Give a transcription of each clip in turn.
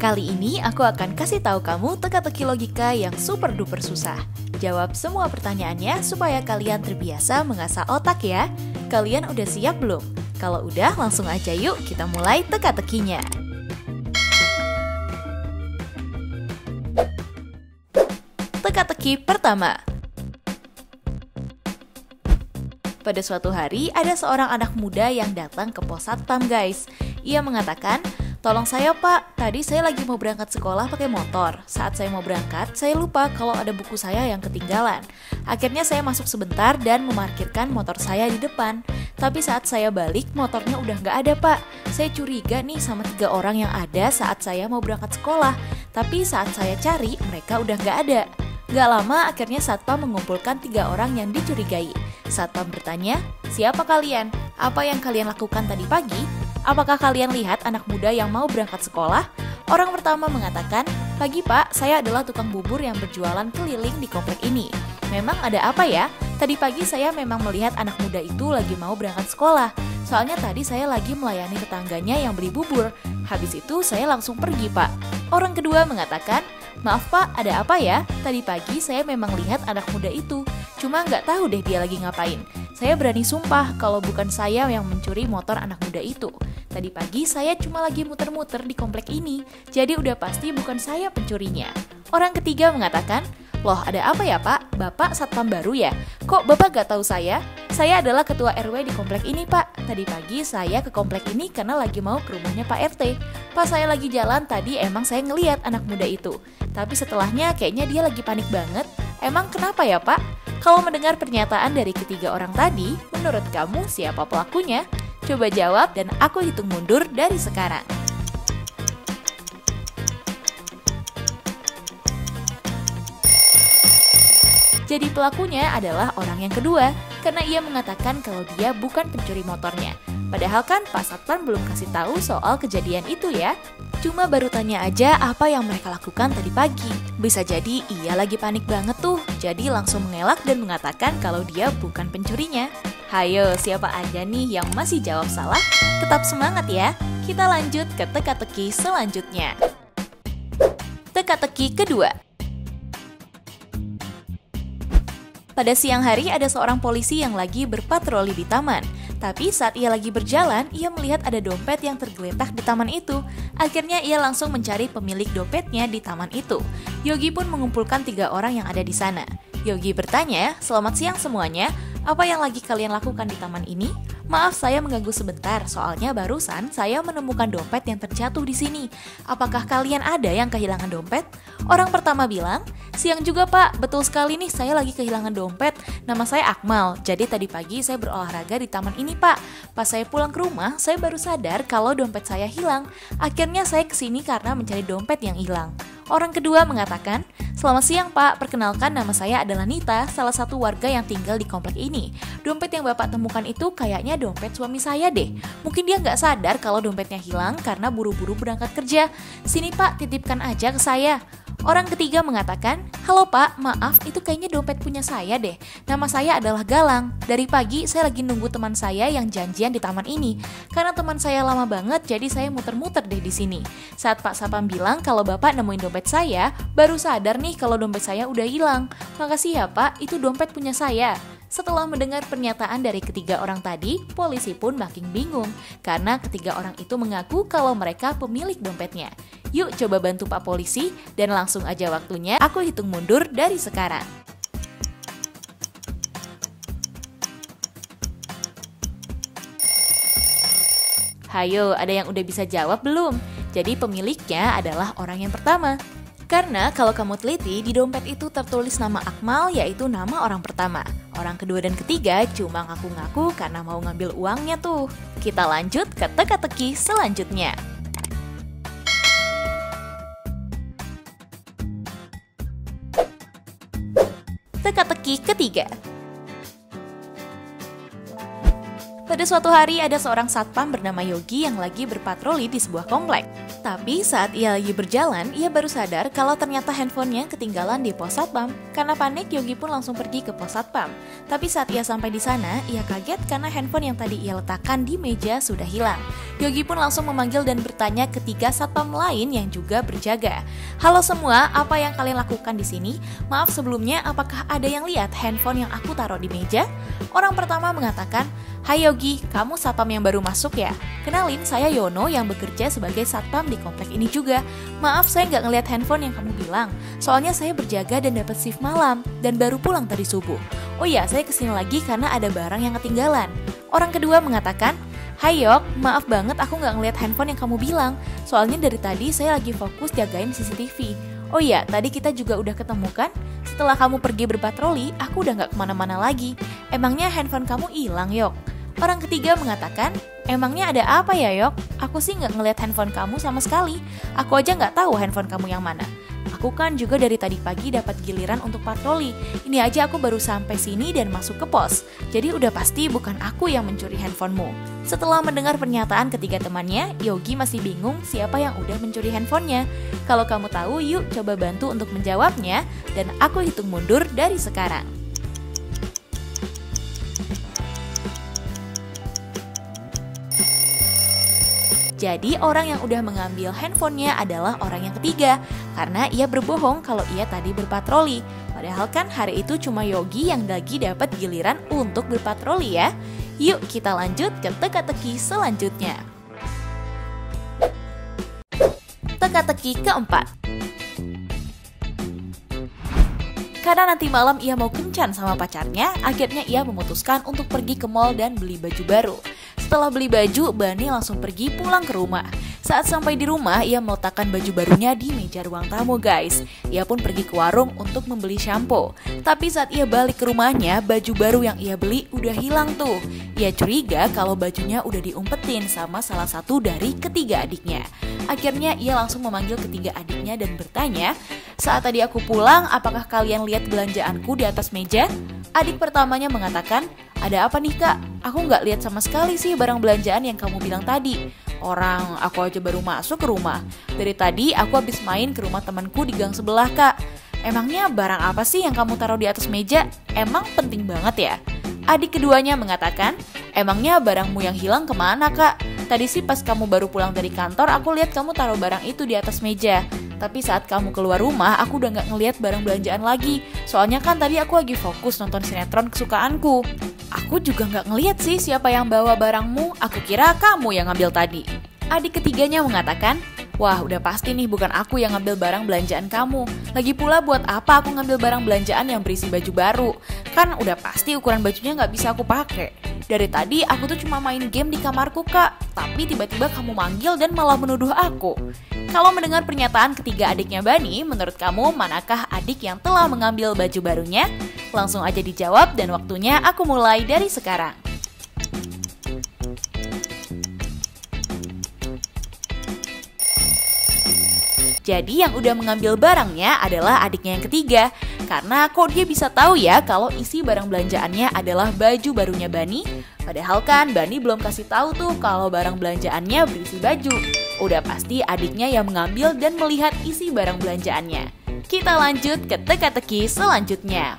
Kali ini aku akan kasih tahu kamu teka-teki logika yang super duper susah. Jawab semua pertanyaannya supaya kalian terbiasa mengasah otak ya. Kalian udah siap belum? Kalau udah, langsung aja yuk kita mulai teka-tekinya. Teka-teki pertama. Pada suatu hari, ada seorang anak muda yang datang ke pos satpam, guys. Ia mengatakan, "Tolong saya pak, tadi saya lagi mau berangkat sekolah pakai motor. Saat saya mau berangkat, saya lupa kalau ada buku saya yang ketinggalan. Akhirnya saya masuk sebentar dan memarkirkan motor saya di depan. Tapi saat saya balik, motornya udah nggak ada pak. Saya curiga nih sama 3 orang yang ada saat saya mau berangkat sekolah. Tapi saat saya cari, mereka udah nggak ada." Gak lama, akhirnya satpam mengumpulkan 3 orang yang dicurigai. Satpam bertanya, "Siapa kalian? Apa yang kalian lakukan tadi pagi? Apakah kalian lihat anak muda yang mau berangkat sekolah?" Orang pertama mengatakan, "Pagi pak, saya adalah tukang bubur yang berjualan keliling di komplek ini. Memang ada apa ya? Tadi pagi saya memang melihat anak muda itu lagi mau berangkat sekolah. Soalnya tadi saya lagi melayani tetangganya yang beli bubur. Habis itu saya langsung pergi pak." Orang kedua mengatakan, "Maaf pak, ada apa ya? Tadi pagi saya memang lihat anak muda itu. Cuma nggak tahu deh dia lagi ngapain. Saya berani sumpah kalau bukan saya yang mencuri motor anak muda itu. Tadi pagi saya cuma lagi muter-muter di komplek ini. Jadi udah pasti bukan saya pencurinya." Orang ketiga mengatakan, "Loh ada apa ya pak? Bapak satpam baru ya? Kok bapak gak tahu saya? Saya adalah ketua RW di komplek ini pak. Tadi pagi saya ke komplek ini karena lagi mau ke rumahnya Pak RT. Pas saya lagi jalan tadi emang saya ngeliat anak muda itu. Tapi setelahnya kayaknya dia lagi panik banget. Emang kenapa ya pak?" Kalau mendengar pernyataan dari ketiga orang tadi, menurut kamu siapa pelakunya? Coba jawab dan aku hitung mundur dari sekarang. Jadi pelakunya adalah orang yang kedua, karena ia mengatakan kalau dia bukan pencuri motornya. Padahal kan Pak Satpam belum kasih tahu soal kejadian itu ya. Cuma baru tanya aja apa yang mereka lakukan tadi pagi. Bisa jadi ia lagi panik banget tuh, jadi langsung mengelak dan mengatakan kalau dia bukan pencurinya. Hayo, siapa aja nih yang masih jawab salah? Tetap semangat ya. Kita lanjut ke teka-teki selanjutnya. Teka-teki kedua. Pada siang hari ada seorang polisi yang lagi berpatroli di taman. Tapi saat ia lagi berjalan, ia melihat ada dompet yang tergeletak di taman itu. Akhirnya ia langsung mencari pemilik dompetnya di taman itu. Yogi pun mengumpulkan 3 orang yang ada di sana. Yogi bertanya, "Selamat siang semuanya, apa yang lagi kalian lakukan di taman ini? Maaf saya mengganggu sebentar, soalnya barusan saya menemukan dompet yang terjatuh di sini. Apakah kalian ada yang kehilangan dompet?" Orang pertama bilang, "Siang juga pak, betul sekali nih saya lagi kehilangan dompet. Nama saya Akmal, jadi tadi pagi saya berolahraga di taman ini pak. Pas saya pulang ke rumah, saya baru sadar kalau dompet saya hilang. Akhirnya saya kesini karena mencari dompet yang hilang." Orang kedua mengatakan, "Selamat siang pak, perkenalkan nama saya adalah Nita, salah satu warga yang tinggal di komplek ini. Dompet yang bapak temukan itu kayaknya dompet suami saya deh. Mungkin dia nggak sadar kalau dompetnya hilang karena buru-buru berangkat kerja. Sini pak, titipkan aja ke saya." Orang ketiga mengatakan, "Halo pak, maaf itu kayaknya dompet punya saya deh. Nama saya adalah Galang. Dari pagi saya lagi nunggu teman saya yang janjian di taman ini. Karena teman saya lama banget jadi saya muter-muter deh di sini. Saat Pak Sapam bilang kalau bapak nemuin dompet saya, baru sadar nih kalau dompet saya udah hilang. Makasih ya pak, itu dompet punya saya." Setelah mendengar pernyataan dari ketiga orang tadi, polisi pun makin bingung karena ketiga orang itu mengaku kalau mereka pemilik dompetnya. Yuk coba bantu Pak Polisi dan langsung aja waktunya aku hitung mundur dari sekarang. Hayo, ada yang udah bisa jawab belum? Jadi pemiliknya adalah orang yang pertama. Karena kalau kamu teliti, di dompet itu tertulis nama Akmal, yaitu nama orang pertama. Orang kedua dan ketiga cuma ngaku-ngaku karena mau ngambil uangnya tuh. Kita lanjut ke teka-teki selanjutnya. Teka-teki ketiga. Pada suatu hari ada seorang satpam bernama Yogi yang lagi berpatroli di sebuah komplek. Tapi saat ia lagi berjalan, ia baru sadar kalau ternyata handphonenya ketinggalan di pos satpam. Karena panik, Yogi pun langsung pergi ke pos satpam. Tapi saat ia sampai di sana, ia kaget karena handphone yang tadi ia letakkan di meja sudah hilang. Yogi pun langsung memanggil dan bertanya ke 3 satpam lain yang juga berjaga. Halo semua, apa yang kalian lakukan di sini? Maaf sebelumnya, apakah ada yang lihat handphone yang aku taruh di meja? Orang pertama mengatakan, "Hai Yogi, kamu satpam yang baru masuk ya? Kenalin, saya Yono yang bekerja sebagai satpam di komplek ini juga. Maaf, saya nggak ngeliat handphone yang kamu bilang. Soalnya saya berjaga dan dapat shift malam, dan baru pulang tadi subuh. Oh iya, saya kesini lagi karena ada barang yang ketinggalan." Orang kedua mengatakan, "Hai Yok, maaf banget aku nggak ngeliat handphone yang kamu bilang. Soalnya dari tadi saya lagi fokus jagain CCTV. Oh iya, tadi kita juga udah ketemu kan? Setelah kamu pergi berpatroli, aku udah nggak kemana-mana lagi. Emangnya handphone kamu hilang, Yok?" Orang ketiga mengatakan, "Emangnya ada apa ya, Yok? Aku sih nggak ngeliat handphone kamu sama sekali. Aku aja nggak tahu handphone kamu yang mana. Aku kan juga dari tadi pagi dapat giliran untuk patroli. Ini aja aku baru sampai sini dan masuk ke pos. Jadi udah pasti bukan aku yang mencuri handphonemu." Setelah mendengar pernyataan ketiga temannya, Yogi masih bingung siapa yang udah mencuri handphonenya. Kalau kamu tahu, yuk coba bantu untuk menjawabnya, dan aku hitung mundur dari sekarang. Jadi orang yang udah mengambil handphonenya adalah orang yang ketiga, karena ia berbohong kalau ia tadi berpatroli. Padahal kan hari itu cuma Yogi yang lagi dapat giliran untuk berpatroli ya. Yuk kita lanjut ke teka-teki selanjutnya. Teka-teki keempat. Karena nanti malam ia mau kencan sama pacarnya, akhirnya ia memutuskan untuk pergi ke mall dan beli baju baru. Setelah beli baju, Bani langsung pergi pulang ke rumah. Saat sampai di rumah, ia meletakkan baju barunya di meja ruang tamu guys. Ia pun pergi ke warung untuk membeli shampoo. Tapi saat ia balik ke rumahnya, baju baru yang ia beli udah hilang tuh. Ia curiga kalau bajunya udah diumpetin sama salah satu dari ketiga adiknya. Akhirnya ia langsung memanggil ketiga adiknya dan bertanya, "Saat tadi aku pulang, apakah kalian lihat belanjaanku di atas meja?" Adik pertamanya mengatakan, "Ada apa nih kak? Aku nggak lihat sama sekali sih barang belanjaan yang kamu bilang tadi. Orang aku aja baru masuk ke rumah. Dari tadi aku habis main ke rumah temanku di gang sebelah kak. Emangnya barang apa sih yang kamu taruh di atas meja? Emang penting banget ya?" Adik keduanya mengatakan, "Emangnya barangmu yang hilang kemana kak? Tadi sih pas kamu baru pulang dari kantor aku lihat kamu taruh barang itu di atas meja. Tapi saat kamu keluar rumah, aku udah gak ngeliat barang belanjaan lagi. Soalnya kan tadi aku lagi fokus nonton sinetron kesukaanku. Aku juga gak ngeliat sih siapa yang bawa barangmu, aku kira kamu yang ngambil tadi." Adik ketiganya mengatakan, "Wah udah pasti nih bukan aku yang ngambil barang belanjaan kamu. Lagi pula buat apa aku ngambil barang belanjaan yang berisi baju baru? Kan udah pasti ukuran bajunya gak bisa aku pakai. Dari tadi aku tuh cuma main game di kamarku kak, tapi tiba-tiba kamu manggil dan malah menuduh aku." Kalau mendengar pernyataan ketiga adiknya Bani, menurut kamu manakah adik yang telah mengambil baju barunya? Langsung aja dijawab dan waktunya aku mulai dari sekarang. Jadi yang udah mengambil barangnya adalah adiknya yang ketiga. Karena kok dia bisa tahu ya kalau isi barang belanjaannya adalah baju barunya Bani? Padahal kan Bani belum kasih tahu tuh kalau barang belanjaannya berisi baju. Udah pasti adiknya yang mengambil dan melihat isi barang belanjaannya. Kita lanjut ke teka-teki selanjutnya.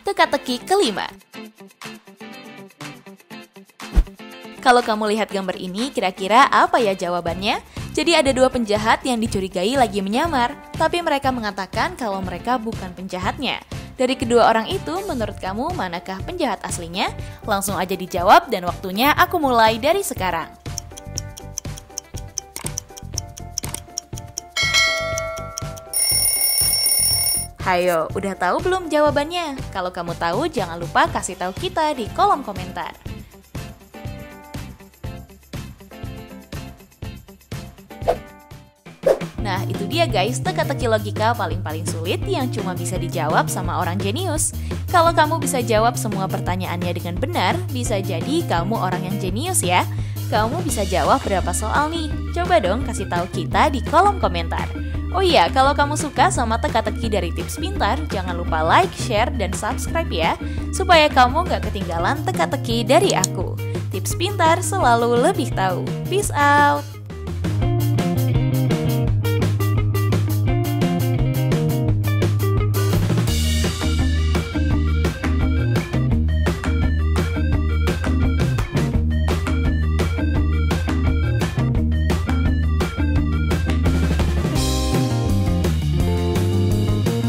Teka-teki kelima. Kalau kamu lihat gambar ini, kira-kira apa ya jawabannya? Jadi ada 2 penjahat yang dicurigai lagi menyamar, tapi mereka mengatakan kalau mereka bukan penjahatnya. Dari kedua orang itu, menurut kamu manakah penjahat aslinya? Langsung aja dijawab dan waktunya aku mulai dari sekarang. Hayo, udah tahu belum jawabannya? Kalau kamu tahu, jangan lupa kasih tahu kita di kolom komentar. Nah, itu dia guys, teka-teki logika paling sulit yang cuma bisa dijawab sama orang jenius. Kalau kamu bisa jawab semua pertanyaannya dengan benar, bisa jadi kamu orang yang jenius ya. Kamu bisa jawab berapa soal nih? Coba dong kasih tahu kita di kolom komentar. Oh iya, kalau kamu suka sama teka-teki dari Tips Pintar, jangan lupa like, share, dan subscribe ya, supaya kamu gak ketinggalan teka-teki dari aku. Tips Pintar selalu lebih tahu. Peace out!